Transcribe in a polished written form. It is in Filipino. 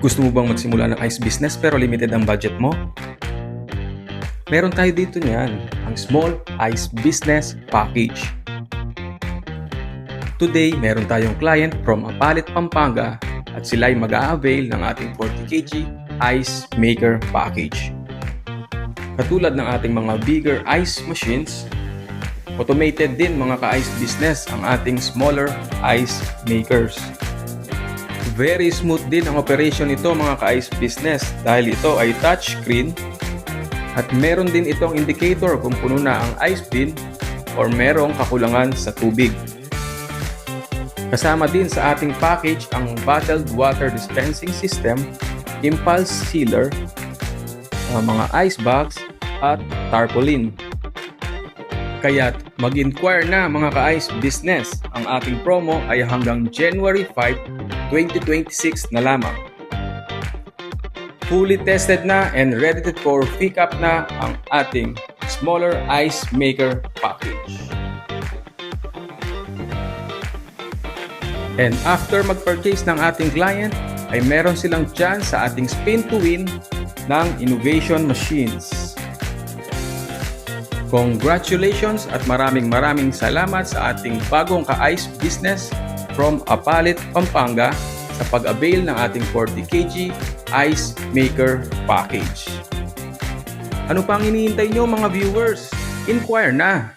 Gusto mo bang magsimula ng ice business pero limited ang budget mo? Meron tayo dito niyan, ang Small Ice Business Package. Today, meron tayong client from Apalit, Pampanga at sila'y mag-a-avail ng ating 40 kg Ice Maker Package. Katulad ng ating mga bigger ice machines, automated din mga ka-ice business ang ating smaller ice makers. Very smooth din ang operation nito mga ka-ice business dahil ito ay touchscreen at meron din itong indicator kung puno na ang ice bin or merong kakulangan sa tubig. Kasama din sa ating package ang bottled water dispensing system, impulse sealer, mga ice bags at tarpaulin. Kaya't mag-inquire na mga ka-ice business. Ang ating promo ay hanggang January 5, 2026 na lamang. Fully tested na and ready for pick up na ang ating smaller ice maker package. And after mag-purchase ng ating client, ay meron silang chance sa ating spin to win ng innovation machines. Congratulations at maraming salamat sa ating bagong ka-ice business from Apalit, Pampanga sa pag-avail ng ating 40 kg Ice Maker Package. Ano pang iniintay nyo mga viewers? Inquire na!